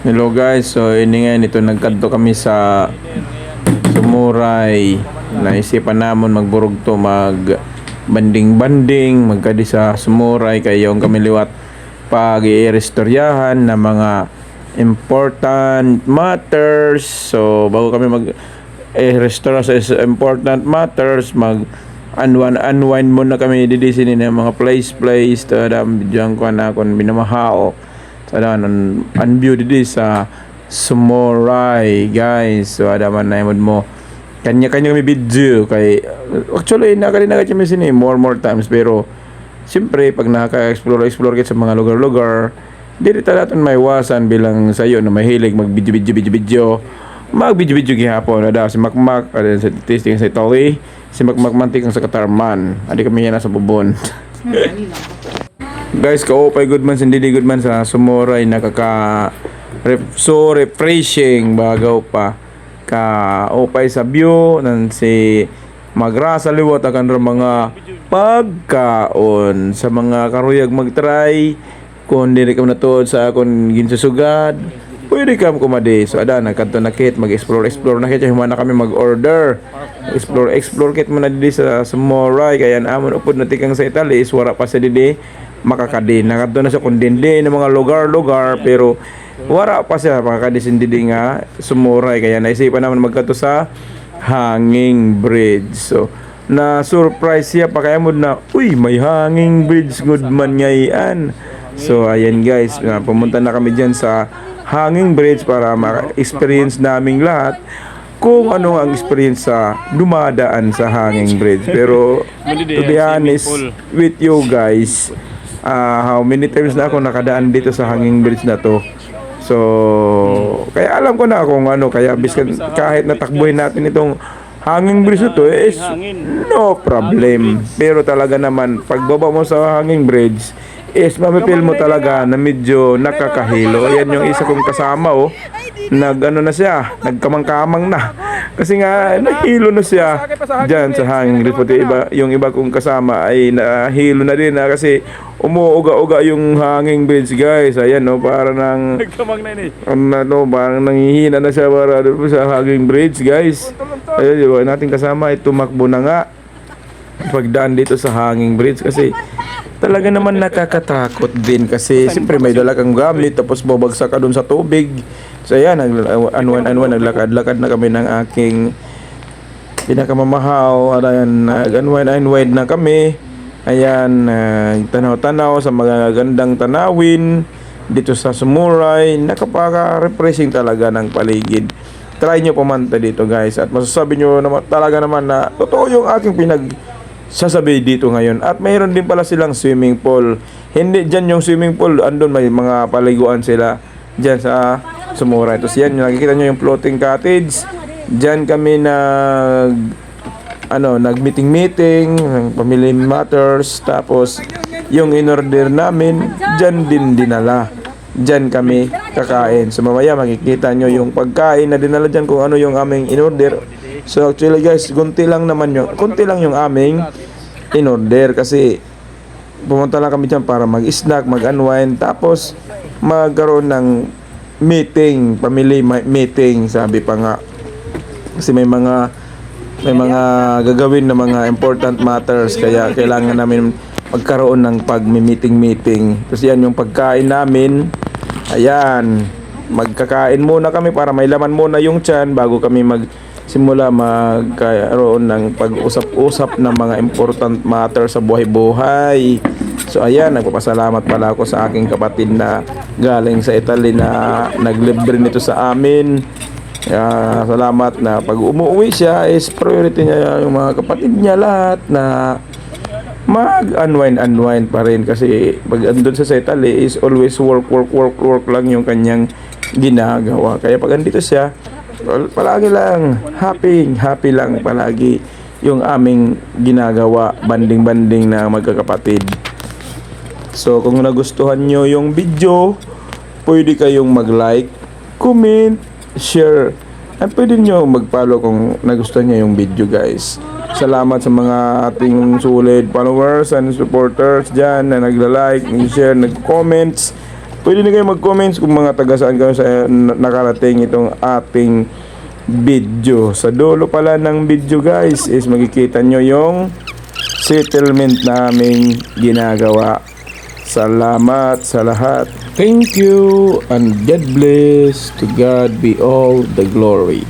Hello guys, so ini nga ito nagkadto kami sa Sumuray. Naisipan namon magburog to mag banding-banding magkadi sa Sumuray kayo kami liwat pag i-restoryahan na mga important matters. So bago kami mag restore sa important matters, mag unwind muna kami didi sini ng mga place tadam diyan ko na kon binamahao sada an view didi sa Sumuray guys. So ada man na mo kanya-kanya kami video kay actually nakali kami sini more times, pero siyempre pag nakaka-explore sa mga lugar-lugar dili talaton may iwasan bilang sayo na mahilig mag video mag video gihapon na daw si Makmak ada sa testing sa Italy, si Makmak mantik ang sa Katarman, adi kami yan sa Bubon. Guys, kaupay good man sindi good man sa Sumuray, nakaka so refreshing bagaw pa ka upay sa view nan si magrasa liwat akan mga pagkaon sa mga karuyag magtry kung dili ka natuod sa akon ginsusugad pwede ka kumadi. So ada nagkanto na kit mag-explore na kit humana kami mag-order explore kit mo na didi sa Sumuray kaya amon upod na tikang sa Italy is wara pa sa didi makakadi nagkanto na sa kundindi ng mga lugar pero wara pa siya makakadisin didi nga Sumuray kaya naisipan naman magkanto sa hanging bridge. So na surprise siya pa kaya mo na uy may hanging bridge good man ngayon. So ayan guys, pumunta na kami dyan sa hanging bridge para ma-experience naming lahat kung ano ang experience sa dumadaan sa hanging bridge. Pero to be honest with you guys, how many times na ako nakadaan dito sa hanging bridge na to. So kaya alam ko na kung ano, kaya biskan kahit natakbuhin natin itong hanging bridge na to is no problem. Pero talaga naman pagbaba mo sa hanging bridge is mamipil mo talaga na medyo nakakahilo. Yan yung isa kong kasama nag-ano na siya, nagkamang-kamang na kasi nga nahilo na siya dyan sa hanging bridge. Pati yung iba kong kasama ay nahilo na din kasi umuuga-uga yung hanging bridge guys. Ayan para nang nagkamang na parang nanghihina na siya para sa hanging bridge guys. Ayun yung nating kasama ay tumakbo na nga pagdaan dito sa hanging bridge kasi talaga naman nakakatakot din kasi siyempre may dala kang gamit tapos babagsak ka dun sa tubig. So ayan, naglakad-lakad na kami ng aking pinakamamahal. Ayan, nag-unwind na kami. Ayan, tanaw-tanaw sa mga gandang tanawin dito sa Sumuray. Nakapaka-refreshing talaga ng paligid. Try nyo pumunta dito guys at masasabi nyo naman, talaga naman na totoo yung aking sasabi dito ngayon. At mayroon din pala silang swimming pool. Hindi dyan yung swimming pool, andun may mga paliguan sila dyan sa Sumuray. Tapos yan, nakikita nyo yung floating cottage. Dyan kami nag-meeting ng family matters. Tapos yung in-order namin dyan din dinala. Dyan kami kakain. So mamaya makikita nyo yung pagkain na dinala dyan kung ano yung aming in-order. So actually guys, konti lang yung aming in-order kasi pumunta lang kami dyan para mag-snack, mag-unwind, tapos magkaroon ng meeting, family meeting, sabi pa nga. Kasi may mga gagawin na mga important matters kaya kailangan namin magkaroon ng pag-meeting. Tapos yan yung pagkain namin. Ayan, magkakain muna kami para may laman muna yung tiyan bago kami simula magkaroon ng pag-usap-usap ng mga important matter sa buhay-buhay. So ayan, nagpapasalamat pala ako sa aking kapatid na galing sa Italy na naglibre nito sa amin. Salamat na pag umuwi siya is priority niya yung mga kapatid niya lahat na mag-unwind pa rin kasi pag andun sa Italy is always work lang yung kanyang ginagawa. Kaya pag andito siya palagi lang happy lang palagi yung aming ginagawa, banding na magkakapatid. So kung nagustuhan nyo yung video, pwede kayong mag-like, comment, share, at pwede nyo mag-follow kung nagustuhan nyo yung video guys. Salamat sa mga ating sulit followers and supporters dyan na nagla-like, nag-share, nag-comments. Pwede na kayo mag-comments kung mga taga saan kayo sa nakarating itong ating video. Sa dulo pala ng video guys is makikita nyo yung settlement naming ginagawa. Salamat sa lahat. Thank you and God bless. To God be all the glory.